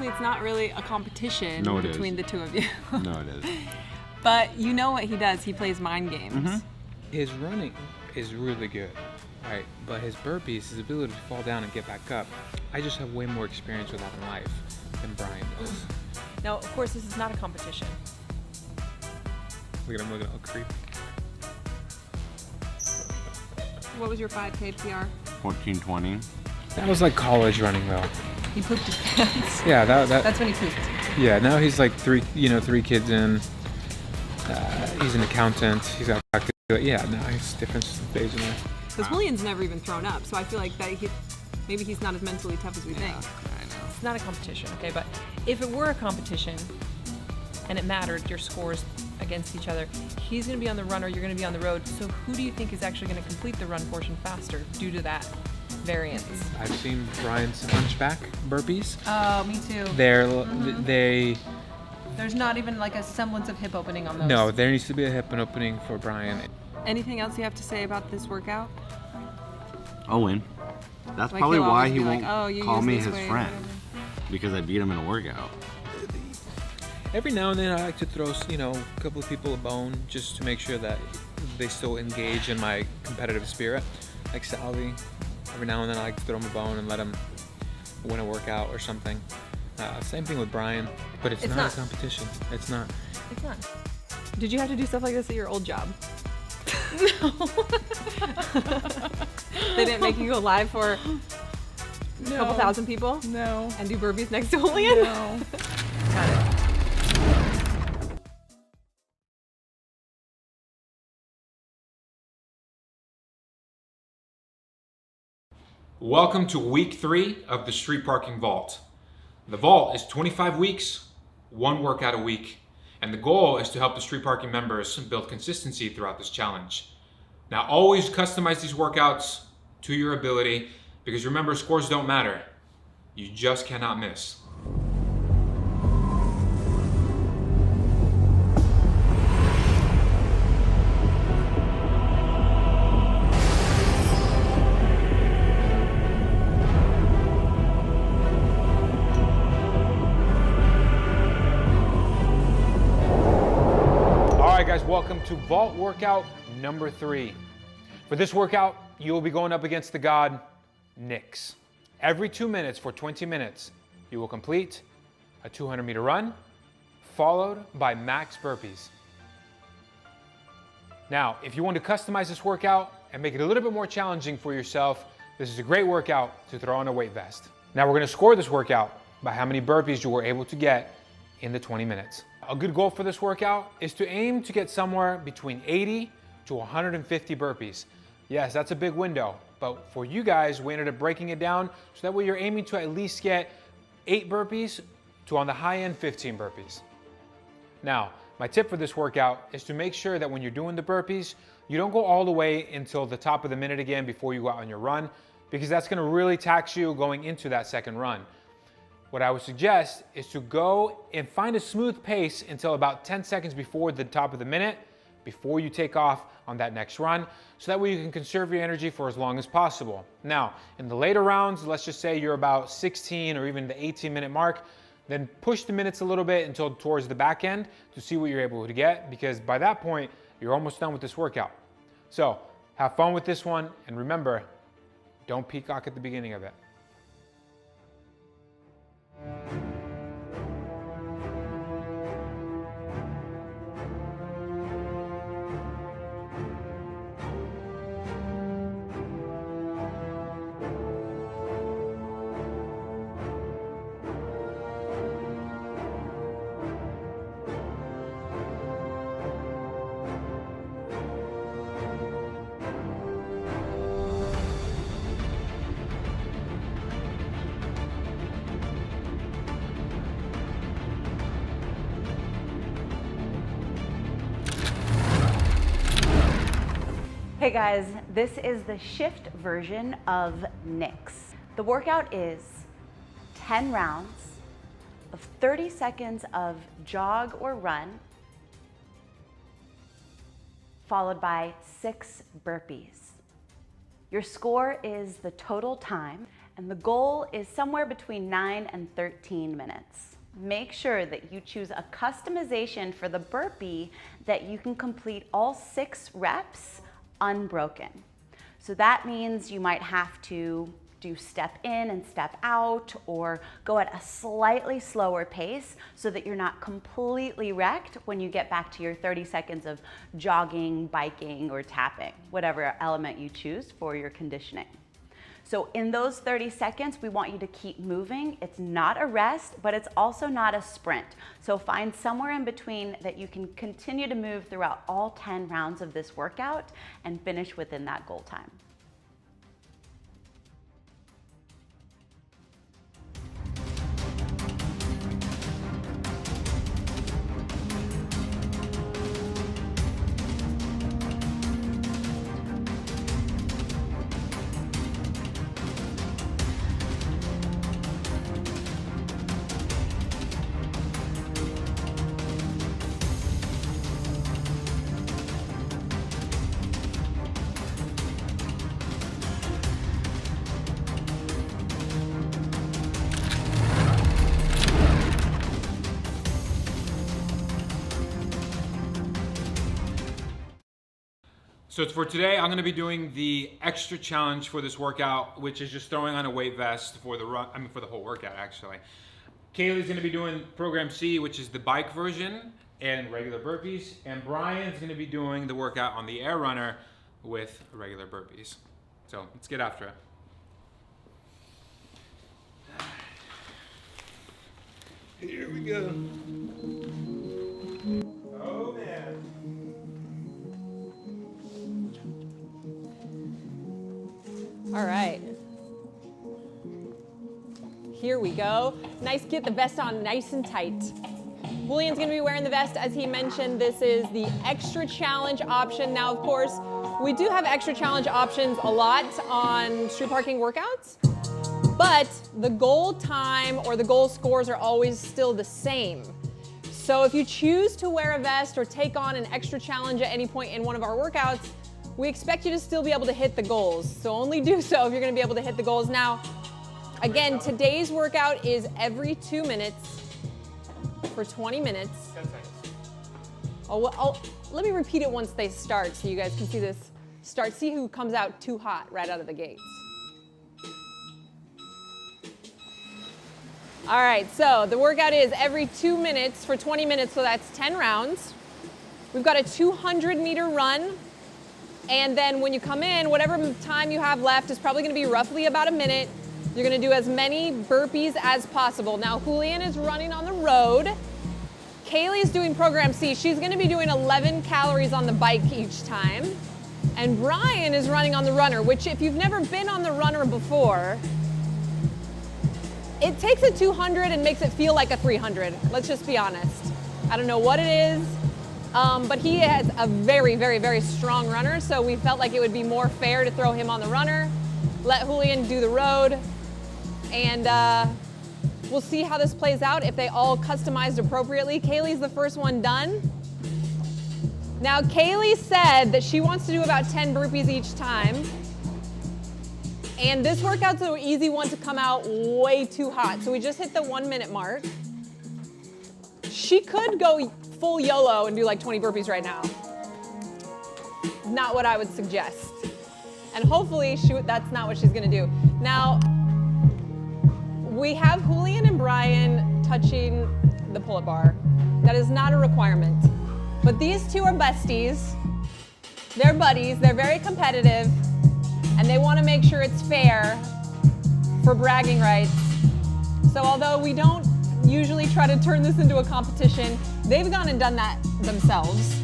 Unfortunately, it's not really a competition between the two of you. No, it is. But you know what he does. He plays mind games. Mm-hmm. His running is really good, right? But his burpees, his ability to fall down and get back up, I just have way more experience with that in life than Brian does. Now, of course, this is not a competition. Look at him looking all creepy. What was your 5K PR? 14:20. That was like college running though. He pooped his pants. Yeah, That's when he pooped. Yeah, now he's like three kids in. He's an accountant. He's got yeah. Now he's different stage in life. Because Julian's never even thrown up, so I feel like that maybe he's not as mentally tough as we think. I know. It's not a competition, okay? But if it were a competition and it mattered, your scores against each other, he's going to be on the run or you're going to be on the road. So who do you think is actually going to complete the run portion faster due to that variance? I've seen Brian's hunchback burpees. Oh, me too. There's not even like a semblance of hip opening on those. No, there needs to be a hip opening for Brian. Anything else you have to say about this workout? I'll win. That's Like, probably he'll why always he be won't like, "Oh, you call use me this his way," or friend. whatever. Because I beat him in a workout. Every now and then I like to throw, a couple of people a bone just to make sure that they still engage in my competitive spirit. Like Salvi, every now and then I like to throw him a bone and let him win a workout or something. Same thing with Brian, but it's not a competition. It's not. It's not. Did you have to do stuff like this at your old job? No. They didn't make you go live for a No. couple thousand people? No. And do burpees next to Julian? No. Got it. Welcome to week 3 of the Street Parking Vault. The vault is 25 weeks, 1 workout a week, and the goal is to help the street parking members build consistency throughout this challenge. Now, always customize these workouts to your ability, because remember, scores don't matter. You just cannot miss. Guys, welcome to vault workout number 3. For this workout, you will be going up against the god NYX. Every 2 minutes for 20 minutes, you will complete a 200-meter run, followed by max burpees. Now, if you want to customize this workout and make it a little bit more challenging for yourself, this is a great workout to throw on a weight vest. Now, we're going to score this workout by how many burpees you were able to get in the 20 minutes. A good goal for this workout is to aim to get somewhere between 80 to 150 burpees. Yes, that's a big window, but for you guys, we ended up breaking it down so that way you're aiming to at least get 8 burpees to, on the high end, 15 burpees. Now, my tip for this workout is to make sure that when you're doing the burpees, you don't go all the way until the top of the minute again before you go out on your run, because that's gonna really tax you going into that second run. What I would suggest is to go and find a smooth pace until about 10 seconds before the top of the minute, before you take off on that next run, so that way you can conserve your energy for as long as possible. Now, in the later rounds, let's just say you're about 16 or even the 18-minute mark, then push the minutes a little bit until towards the back end to see what you're able to get, because by that point, you're almost done with this workout. So, have fun with this one, and remember, don't peacock at the beginning of it. Hey guys, this is the shift version of NYX. The workout is 10 rounds of 30 seconds of jog or run, followed by 6 burpees. Your score is the total time, And the goal is somewhere between 9 and 13 minutes. Make sure that you choose a customization for the burpee that you can complete all 6 reps unbroken. So that means you might have to do step in and step out, or go at a slightly slower pace so that you're not completely wrecked when you get back to your 30 seconds of jogging, biking, or tapping, whatever element you choose for your conditioning. So in those 30 seconds, we want you to keep moving. It's not a rest, but it's also not a sprint. So find somewhere in between that you can continue to move throughout all 10 rounds of this workout and finish within that goal time. So for today, I'm gonna be doing the extra challenge for this workout, which is just throwing on a weight vest for the run, for the whole workout actually. Kaylee's gonna be doing program C, which is the bike version and regular burpees. And Brian's gonna be doing the workout on the air runner with regular burpees. So let's get after it. Here we go. Oh man. All right. Here we go. Nice, get the vest on nice and tight. Julian's gonna be wearing the vest. As he mentioned, this is the extra challenge option. Now, of course, we do have extra challenge options a lot on street parking workouts, but the goal time or the goal scores are always still the same. So if you choose to wear a vest or take on an extra challenge at any point in one of our workouts, we expect you to still be able to hit the goals. So only do so if you're gonna be able to hit the goals. Now, again, today's workout is every 2 minutes for 20 minutes. 10 seconds. Let me repeat it once they start so you guys can see this start. See who comes out too hot right out of the gates. All right, so the workout is every 2 minutes for 20 minutes, so that's 10 rounds. We've got a 200-meter run. And then when you come in, whatever time you have left is probably gonna be roughly about a minute. You're gonna do as many burpees as possible. Now, Julian is running on the road. Kaylee's doing program C. She's gonna be doing 11 calories on the bike each time. And Brian is running on the runner, which if you've never been on the runner before, it takes a 200 and makes it feel like a 300. Let's just be honest. I don't know what it is. But he has a very, very, very strong runner, so we felt like it would be more fair to throw him on the runner, let Julian do the road, and we'll see how this plays out, if they all customized appropriately. Kaylee's the first one done. Now, Kaylee said that she wants to do about 10 burpees each time, and this workout's an easy one to come out way too hot, so we just hit the 1 minute mark. She could go full YOLO and do like 20 burpees right now. Not what I would suggest. And hopefully that's not what she's gonna do. Now, we have Julian and Brian touching the pull-up bar. That is not a requirement. But these two are besties. They're buddies, they're very competitive, and they wanna make sure it's fair for bragging rights. So although we don't usually try to turn this into a competition, they've gone and done that themselves.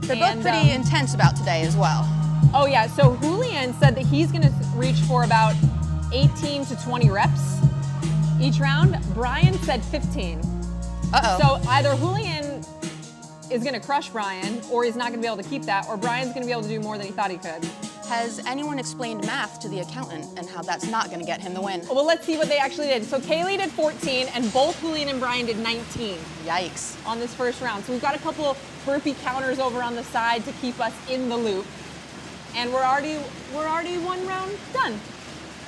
They're both pretty intense about today as well. Oh yeah, so Julian said that he's gonna reach for about 18 to 20 reps each round. Brian said 15. Uh-oh. So either Julian is gonna crush Brian, or he's not gonna be able to keep that, or Brian's gonna be able to do more than he thought he could. Has anyone explained math to the accountant and how that's not gonna get him the win? Well, let's see what they actually did. So Kaylee did 14, and both Julian and Brian did 19. Yikes. On this first round. So we've got a couple of burpee counters over on the side to keep us in the loop. And we're already 1 round done.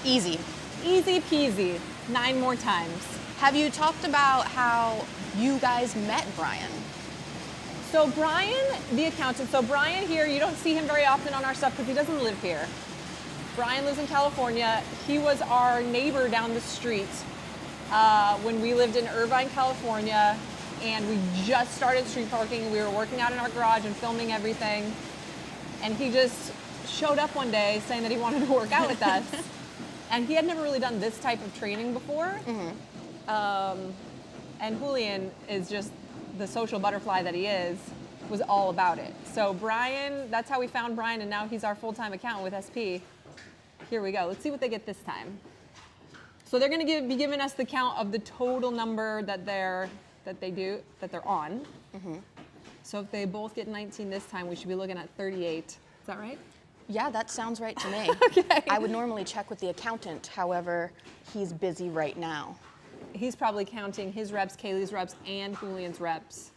Easy. Easy peasy. 9 more times. Have you talked about how you guys met Brian? So Brian, the accountant, so Brian here, you don't see him very often on our stuff because he doesn't live here. Brian lives in California. He was our neighbor down the street when we lived in Irvine, California, and we just started street parking. We were working out in our garage and filming everything. And he just showed up one day saying that he wanted to work out with us. And he had never really done this type of training before. And Julian is just the social butterfly that he is, was all about it. So Brian, that's how we found Brian, and now he's our full-time accountant with SP. Here we go. Let's see what they get this time. So they're going to be giving us the count of the total number that they're on. So if they both get 19 this time, we should be looking at 38. Is that right? Yeah, that sounds right to me. Okay. I would normally check with the accountant, however, he's busy right now. He's probably counting his reps, Kaylee's reps, and Julian's reps.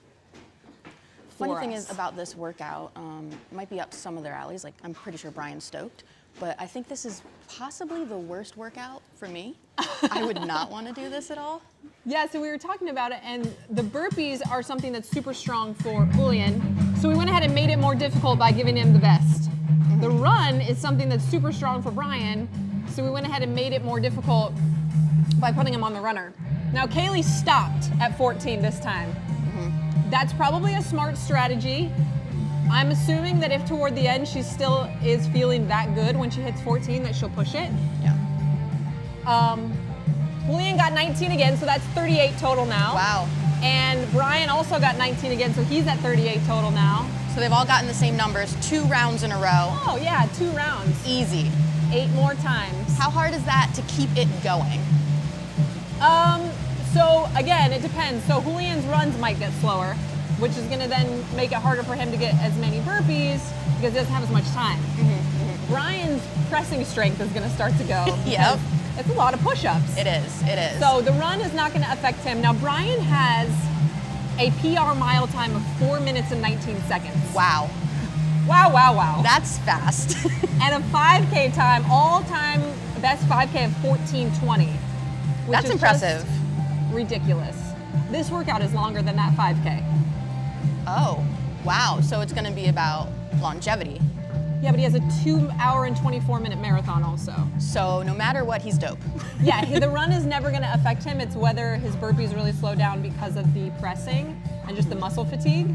Funny for thing us. is about this workout, it might be up some of their alleys, like I'm pretty sure Brian's stoked, but I think this is possibly the worst workout for me. I would not want to do this at all. Yeah, so we were talking about it, and the burpees are something that's super strong for Julian. So we went ahead and made it more difficult by giving him the vest. The run is something that's super strong for Brian, so we went ahead and made it more difficult by putting him on the runner. Now Kaylee stopped at 14 this time. That's probably a smart strategy. I'm assuming that if toward the end she still is feeling that good when she hits 14, that she'll push it. Yeah. Julian got 19 again, so that's 38 total now. Wow. And Brian also got 19 again, so he's at 38 total now. So they've all gotten the same numbers, 2 rounds in a row. Oh yeah, 2 rounds. Easy. 8 more times. How hard is that to keep it going? So again, it depends. So Julian's runs might get slower, which is gonna then make it harder for him to get as many burpees because he doesn't have as much time. Brian's pressing strength is gonna start to go. Yep. It's a lot of push-ups. It is, it is. So the run is not gonna affect him. Now Brian has a PR mile time of 4 minutes and 19 seconds. Wow. Wow, wow, wow. That's fast. And a 5K time, all-time best 5K of 14:20. That's impressive. Ridiculous. This workout is longer than that 5K. Oh, wow. So it's going to be about longevity. Yeah, but he has a 2 hour and 24-minute marathon also. So no matter what, he's dope. Yeah, the run is never going to affect him. It's whether his burpees really slow down because of the pressing and just the muscle fatigue.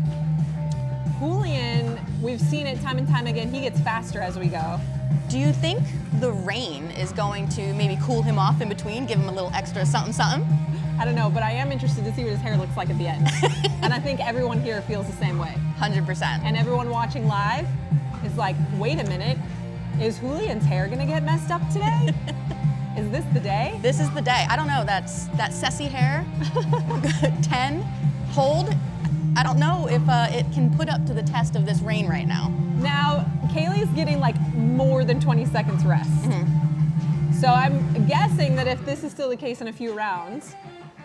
Julian, we've seen it time and time again, he gets faster as we go. Do you think the rain is going to maybe cool him off in between, give him a little extra something, something? I don't know, but I am interested to see what his hair looks like at the end. And I think everyone here feels the same way. 100%. And everyone watching live is like, wait a minute, is Julian's hair gonna get messed up today? Is this the day? This is the day. I don't know, that sassy hair, 10, hold. I don't know if it can put up to the test of this rain right now. Now, Kaylee's getting like more than 20 seconds rest. So I'm guessing that if this is still the case in a few rounds,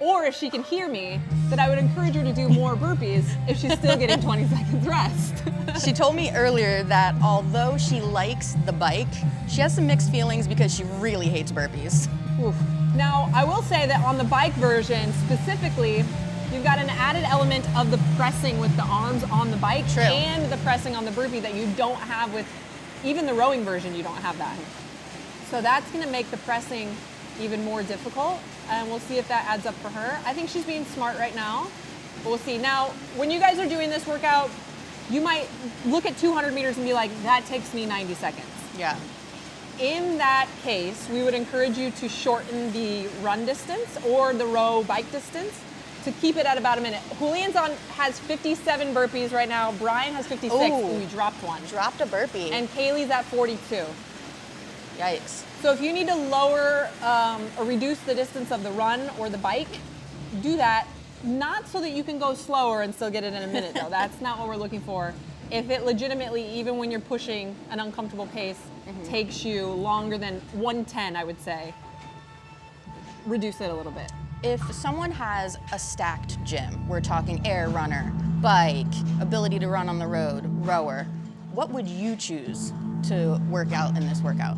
or if she can hear me, that I would encourage her to do more burpees if she's still getting 20 seconds rest. She told me earlier that although she likes the bike, she has some mixed feelings because she really hates burpees. Oof. Now, I will say that on the bike version specifically, you've got an added element of the pressing with the arms on the bike. True. And the pressing on the burpee that you don't have with, even the rowing version, you don't have that. So that's gonna make the pressing even more difficult, and we'll see if that adds up for her. I think she's being smart right now, but we'll see. Now, when you guys are doing this workout, you might look at 200 meters and be like, that takes me 90 seconds. Yeah. In that case, we would encourage you to shorten the run distance or the row bike distance to keep it at about a minute. Julian's has 57 burpees right now. Brian has 56, Ooh. and we dropped one. Dropped a burpee. And Kaylee's at 42. Yikes. So if you need to lower or reduce the distance of the run or the bike, do that. Not so that you can go slower and still get it in a minute though. That's not what we're looking for. If it legitimately, even when you're pushing an uncomfortable pace, takes you longer than 110, I would say, reduce it a little bit. If someone has a stacked gym, we're talking air runner, bike, ability to run on the road, rower, what would you choose to work out in this workout?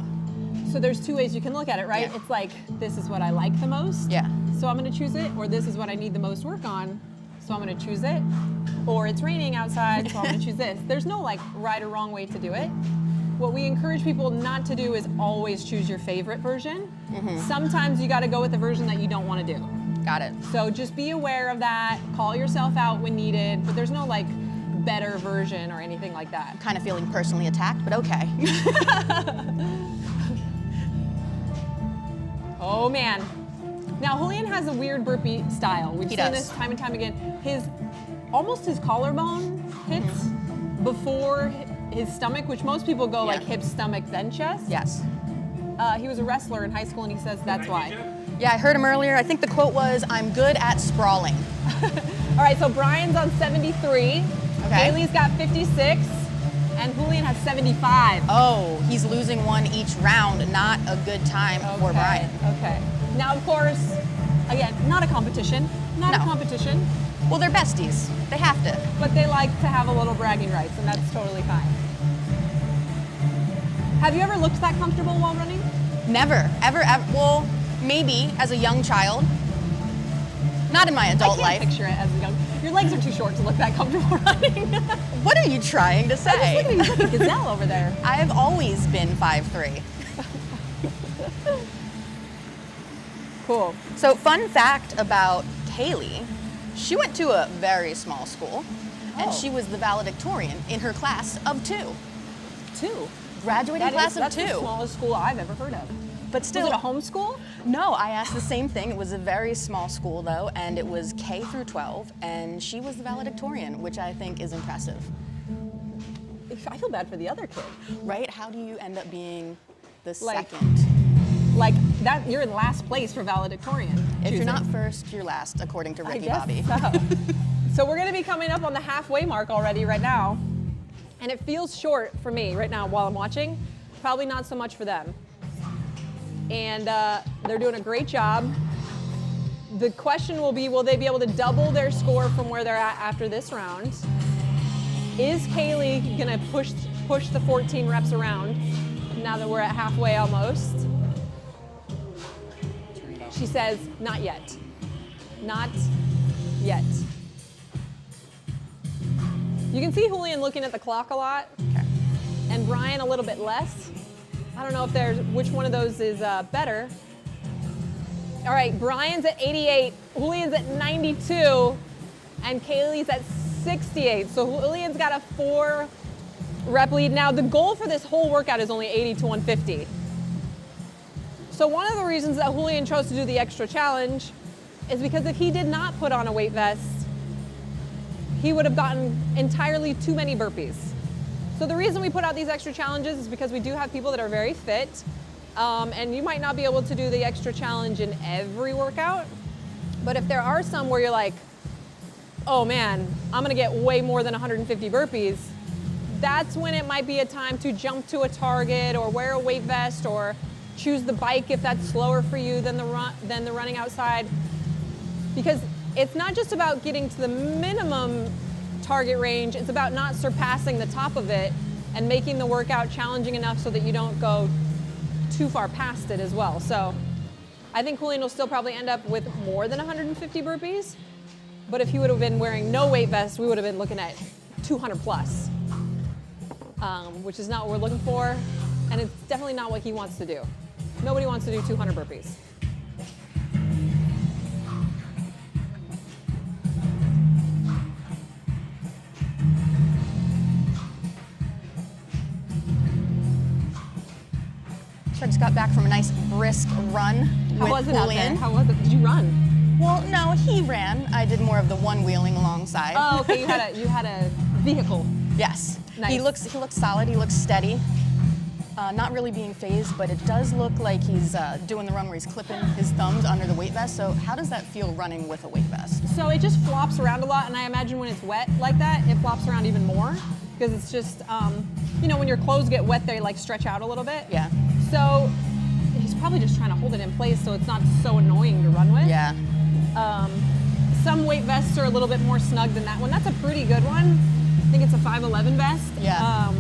So there's two ways you can look at it, right? Yeah. It's like, this is what I like the most. Yeah. So I'm gonna choose it, or this is what I need the most work on, so I'm gonna choose it. Or it's raining outside, so I'm gonna choose this. There's no like right or wrong way to do it. What we encourage people not to do is always choose your favorite version. Sometimes you gotta go with the version that you don't wanna do. Got it. So just be aware of that, call yourself out when needed, but there's no like better version or anything like that. Kind of feeling personally attacked, but okay. Oh man. Now Julian has a weird burpee style. We've He seen does. this time and time again. Almost his collarbone hits before his stomach, which most people go like Yeah. hip, stomach, then chest. Yes. He was a wrestler in high school and he says that's why. Yeah, I heard him earlier. I think the quote was, "I'm good at sprawling." All right, so Brian's on 73. Okay. Haley's got 56. And Julian has 75. Oh, he's losing one each round. Not a good time for Brian. Okay. Now, of course, again, not a competition. Not a No. competition. Well, they're besties. They have to. But they like to have a little bragging rights, and that's totally fine. Have you ever looked that comfortable while running? Never, ever. Well, maybe as a young child. Not in my adult I life. can't picture it as a young. Your legs are too short to look that comfortable running. What are you trying to Just look at say? you, like a gazelle over there. I've always been 5'3". Cool. So, fun fact about Kaylee, she went to a very small school, and she was the valedictorian in her class of 2. 2. Graduating class of That's 2. the smallest school I've ever heard of. But Was still, it a homeschool? no, I asked the same thing. It was a very small school though, and it was K through 12, and she was the valedictorian, which I think is impressive. I feel bad for the other kid. Right? How do you end up being the Like- second? Like that, you're in last place for valedictorian. If you're choosing. not first, you're last, according to I Ricky guess Bobby. so. So we're gonna be coming up on the halfway mark already right now. And it feels short for me right now while I'm watching. Probably not so much for them. And they're doing a great job. The question will be, will they be able to double their score from where they're at after this round? Is Kaylee gonna push the 14 reps around now that we're at halfway almost? She says, not yet. Not yet. You can see Julian looking at the clock a lot, and Brian a little bit less. I don't know if there's which one of those is better. All right, Brian's at 88, Julian's at 92, and Kaylee's at 68. So Julian's got a 4 rep lead. Now the goal for this whole workout is only 80 to 150. So one of the reasons that Julian chose to do the extra challenge is because if he did not put on a weight vest, he would have gotten entirely too many burpees. So the reason we put out these extra challenges is because we do have people that are very fit, and you might not be able to do the extra challenge in every workout, but if there are some where you're like, oh man, I'm gonna get way more than 150 burpees, that's when it might be a time to jump to a target or wear a weight vest or choose the bike if that's slower for you than the running outside. Because it's not just about getting to the minimum target range, it's about not surpassing the top of it and making the workout challenging enough so that you don't go too far past it as well. So I think Julian will still probably end up with more than 150 burpees, but if he would have been wearing no weight vest, we would have been looking at 200 plus, which is not what we're looking for, and it's definitely not what he wants to do. Nobody wants to do 200 burpees. So I just got back from a nice brisk run How with was it out there? Julian. How was it? Did you run? Well, no, he ran. I did more of the one wheeling alongside. Oh, okay. You had a vehicle. Yes. Nice. He looks solid. He looks steady. Not really being phased, but it does look like he's doing the run where he's clipping his thumbs under the weight vest. So how does that feel running with a weight vest? So it just flops around a lot, and I imagine when it's wet like that, it flops around even more because it's just, when your clothes get wet, they like stretch out a little bit. Yeah. So he's probably just trying to hold it in place so it's not so annoying to run with. Yeah. Some weight vests are a little bit more snug than that one. That's a pretty good one. I think it's a 511 vest. Yeah.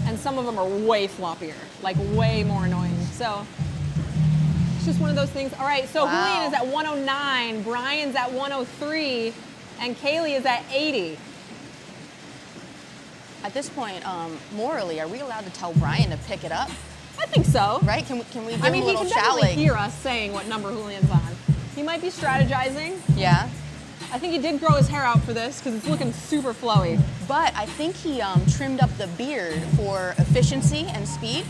And some of them are way floppier, like way more annoying. So it's just one of those things. All right, so Wow. Julian is at 109, Brian's at 103, and Kaylee is at 80. At this point, morally, are we allowed to tell Brian to pick it up? I think so. Right? Can we give I mean, him a he little can shout? definitely Like, hear us saying what number Julian's on. He might be strategizing. yeah. I think he did grow his hair out for this because it's looking super flowy. But I think he trimmed up the beard for efficiency and speed.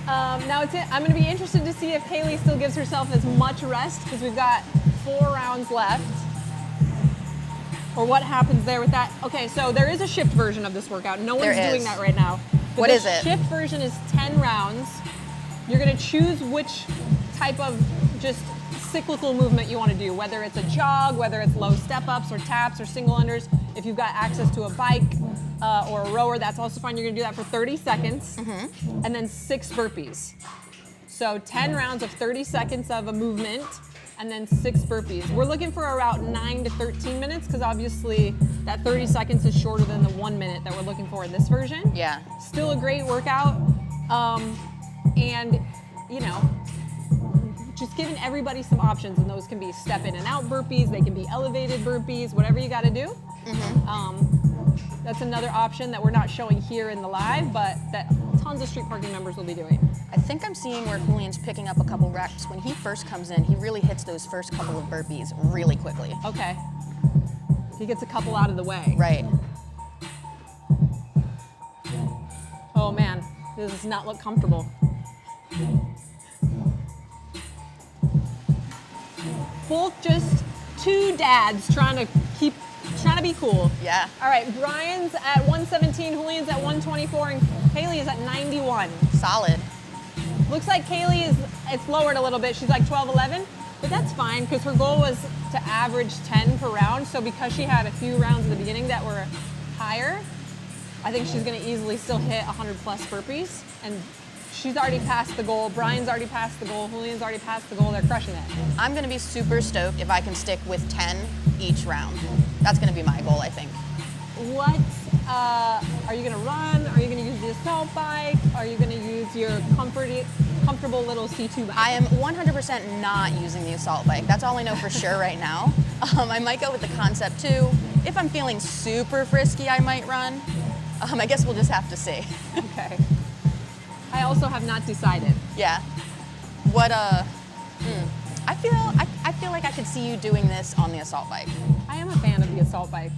Now I'm going to be interested to see if Kaylee still gives herself as much rest because we've got 4 rounds left. Or what happens there with that. Okay, so there is a shift version of this workout. No one's There doing is. that right now. But What the is it? shift version is 10 rounds. You're going to choose which type of just cyclical movement you want to do, whether it's a jog, whether it's low step-ups or taps or single unders. If you've got access to a bike or a rower, that's also fine. You're going to do that for 30 seconds and then 6 burpees. So 10 rounds of 30 seconds of a movement and then 6 burpees. We're looking for about 9 to 13 minutes because obviously that 30 seconds is shorter than the 1 minute that we're looking for in this version. Yeah. Still a great workout. And, you know, just giving everybody some options, and those can be step in and out burpees, they can be elevated burpees, whatever you gotta do. That's another option that we're not showing here in the live, but that tons of street parking members will be doing. I think I'm seeing where Julian's picking up a couple reps. When he first comes in, he really hits those first couple of burpees really quickly. Okay. He gets a couple out of the way. Right. Oh man, this does not look comfortable. Both just 2 dads trying to be cool. Yeah. All right, Brian's at 117, Julian's at 124, and Kaylee is at 91. Solid. Looks like Kaylee it's lowered a little bit. She's like 12, 11, but that's fine because her goal was to average 10 per round. So because she had a few rounds at the beginning that were higher, I think she's gonna easily still hit 100 plus burpees. And she's already passed the goal. Brian's already passed the goal. Julian's already passed the goal. They're crushing it. I'm gonna be super stoked if I can stick with 10 each round. That's gonna be my goal, I think. What, are you gonna run? Are you gonna use the assault bike? Are you gonna use your comfortable little C2 bike? I am 100% not using the assault bike. That's all I know for sure right now. I might go with the Concept 2. If I'm feeling super frisky, I might run. I guess we'll just have to see. Okay. I also have not decided. Yeah. What, I feel like I could see you doing this on the assault bike. I am a fan of the assault bike.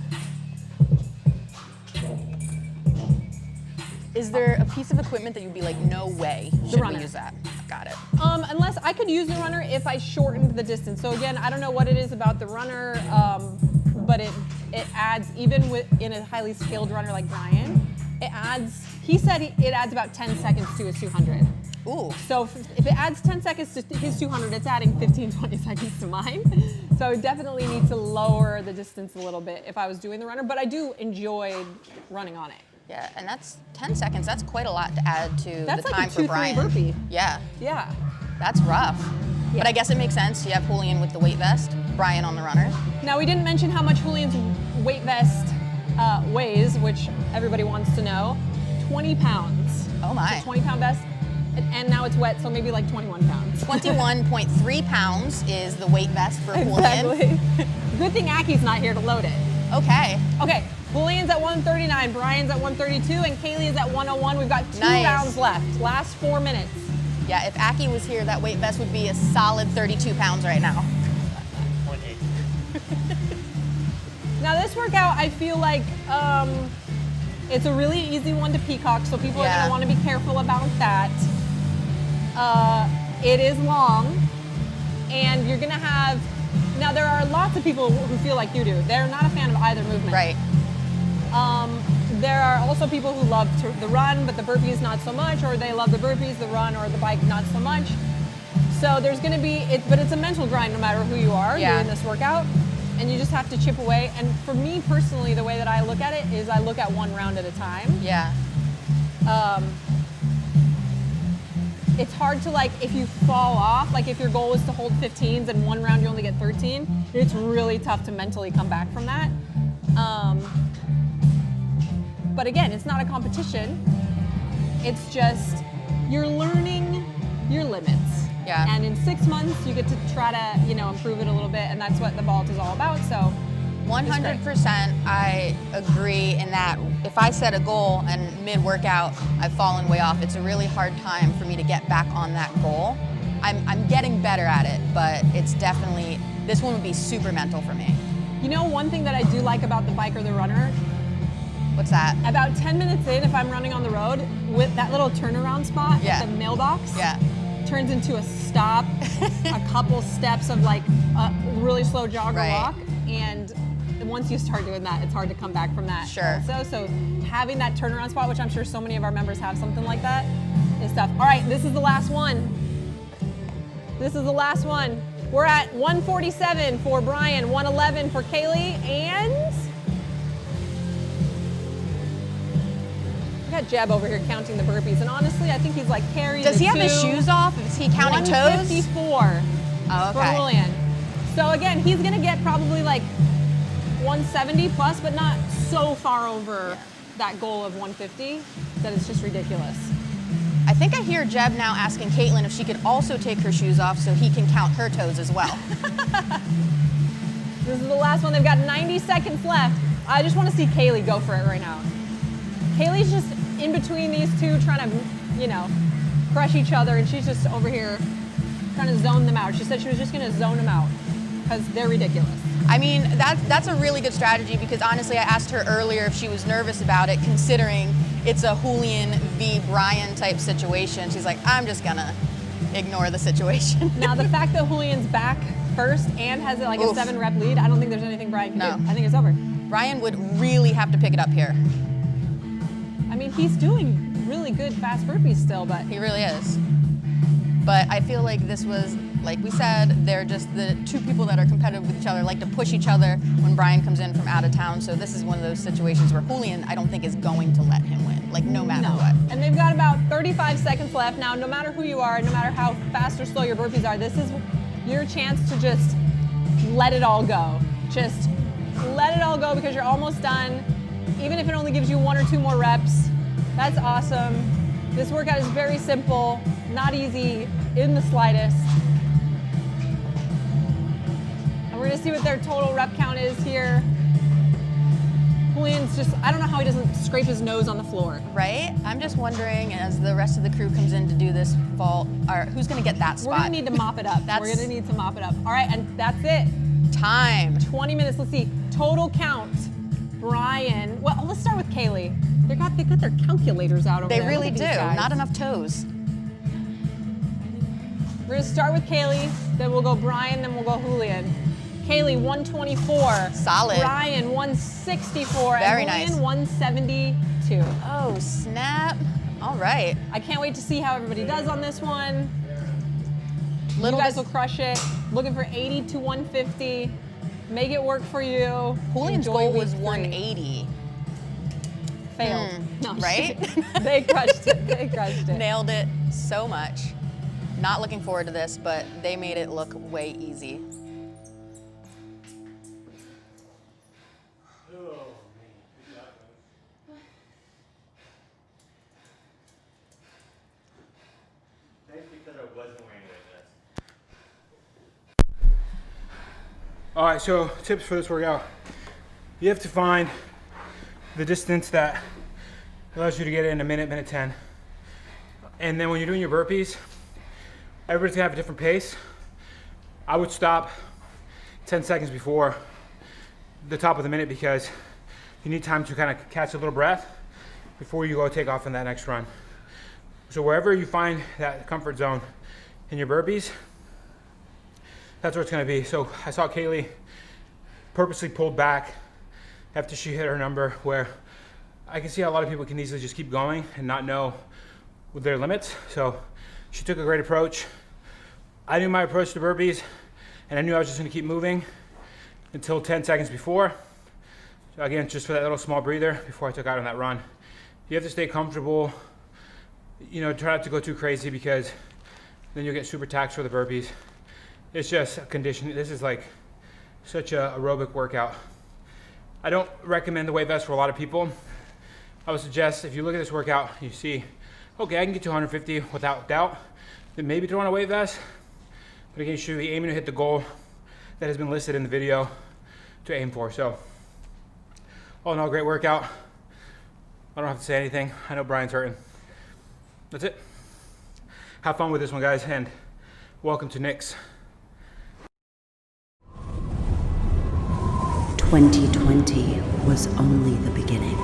Is there a piece of equipment that you'd be like, no way should runner. we use that? Got it. Unless I could use the runner if I shortened the distance. So again, I don't know what it is about the runner, but it adds, even in a highly skilled runner like Brian, he said it adds about 10 seconds to his 200. Ooh. So if it adds 10 seconds to his 200, it's adding 15, 20 seconds to mine. So I definitely need to lower the distance a little bit if I was doing the runner, but I do enjoy running on it. Yeah, and that's 10 seconds. That's quite a lot to add to That's the like time a for 2-3 Brian. burpee. Yeah, Yeah. that's rough. Yeah. But I guess it makes sense. You have Julian with the weight vest, Brian on the runner. Now we didn't mention how much Julian's weight vest weighs, which everybody wants to know. 20 pounds. Oh my. It's a 20-pound vest, and now it's wet, so maybe like 21 pounds. 21.3 pounds is the weight vest for Julian. Exactly. Good thing Aki's not here to load it. Okay. Okay, Julian's at 139, Brian's at 132, and Kaylee is at 101. We've got 2 Nice. rounds left. Last 4 minutes. Yeah, if Aki was here, that weight vest would be a solid 32 pounds right now. Now this workout, I feel like it's a really easy one to peacock, so people are Yeah. gonna wanna be careful about that. It is long, and you're gonna have, now there are lots of people who feel like you do. They're not a fan of either movement. Right. There are also people who love the run, but the burpees not so much, or they love the burpees, the run, or the bike not so much. So there's gonna be, but it's a mental grind no matter who you are Yeah. doing this workout, and you just have to chip away. And for me personally, the way that I look at it is I look at 1 round at a time. Yeah. It's hard to, like, if you fall off, like if your goal is to hold 15s and 1 round you only get 13, it's really tough to mentally come back from that. But again, it's not a competition. It's just, you're learning your limits. Yeah. And in 6 months, you get to try to, you know, improve it a little bit, and that's what the vault is all about, so. 100% I agree in that if I set a goal and mid-workout I've fallen way off, it's a really hard time for me to get back on that goal. I'm getting better at it, but it's definitely, this one would be super mental for me. You know, one thing that I do like about the bike or the runner, What's that? about 10 minutes in, if I'm running on the road, with that little turnaround spot Yeah. at the mailbox, Yeah. turns into a stop, a couple steps of like a really slow jog or Right. walk, and once you start doing that, it's hard to come back from that. Sure. Also, so having that turnaround spot, which I'm sure so many of our members have something like that, is tough. All right, this is the last one. This is the last one. We're at 147 for Brian, 111 for Kaylee, and I got Jeb over here counting the burpees, and honestly, I think he's like carrying. Does he have his shoes off? Is he counting toes? 154 Oh, for okay. Julian. So again, he's gonna get probably like 170 plus, but not so far over that goal of 150 that it's just ridiculous. I think I hear Jeb now asking Caitlin if she could also take her shoes off so he can count her toes as well. This is the last one. They've got 90 seconds left. I just want to see Kaylee go for it right now. Kaylee's just in between these two trying to, you know, crush each other, and she's just over here trying to zone them out. She said she was just going to zone them out because they're ridiculous. I mean, that's a really good strategy because honestly, I asked her earlier if she was nervous about it, considering it's a Julian v. Brian type situation. She's like, I'm just gonna ignore the situation. Now, the fact that Julian's back first and has like a Oof. 7-rep lead, I don't think there's anything Brian can No. do. I think it's over. Brian would really have to pick it up here. I mean, he's doing really good fast burpees still, but He really is. But I feel like this was, like we said, they're just the two people that are competitive with each other, like to push each other when Brian comes in from out of town. So this is one of those situations where Julian, I don't think, is going to let him win, like no matter what. And they've got about 35 seconds left. Now, no matter who you are, no matter how fast or slow your burpees are, this is your chance to just let it all go. Just let it all go because you're almost done. Even if it only gives you 1 or 2 more reps, that's awesome. This workout is very simple, not easy in the slightest. And we're gonna see what their total rep count is here. Julian's just, I don't know how he doesn't scrape his nose on the floor. Right? I'm just wondering, as the rest of the crew comes in to do this vault, who's gonna get that spot? We're gonna need to mop it up. We're gonna need to mop it up. All right, and that's it. Time. 20 minutes, let's see. Total count. Brian, well, let's start with Kaylee. They got their calculators out over They there. really Look do. at these guys. Not enough toes. We're gonna start with Kaylee, then we'll go Brian, then we'll go Julian. Kaylee, 124. Solid. Brian, 164. Very and Julian, nice. 172. Oh, snap. All right. I can't wait to see how everybody does on this one. Little you guys bit- will crush it. Looking for 80 to 150. Make it work for you. Julian's Enjoy goal week was 3. 180. Failed. No, right? They crushed it. They crushed it. Nailed it so much. Not looking forward to this, but they made it look way easy. All right, so tips for this workout. You have to find the distance that allows you to get it in a minute, minute 10. And then when you're doing your burpees, everybody's gonna have a different pace. I would stop 10 seconds before the top of the minute because you need time to kind of catch a little breath before you go take off in that next run. So wherever you find that comfort zone in your burpees, that's where it's gonna be. So I saw Kaylee purposely pulled back after she hit her number, where I can see how a lot of people can easily just keep going and not know their limits. So she took a great approach. I knew my approach to burpees, and I knew I was just gonna keep moving until 10 seconds before. So again, just for that little small breather before I took out on that run. You have to stay comfortable, you know, try not to go too crazy because then you'll get super taxed for the burpees. It's just a condition. This is like such a aerobic workout. I don't recommend the weight vest for a lot of people. I would suggest if you look at this workout, you see okay, I can get to 150 without doubt, then maybe throw on a weight vest. But again, you should be aiming to hit the goal that has been listed in the video to aim for. So, all in all, great workout. I don't have to say anything. I know Brian's hurting. That's it. Have fun with this one, guys, and welcome to NYX. 2020 was only the beginning.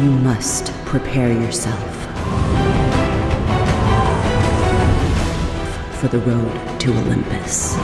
You must prepare yourself for the road to Olympus.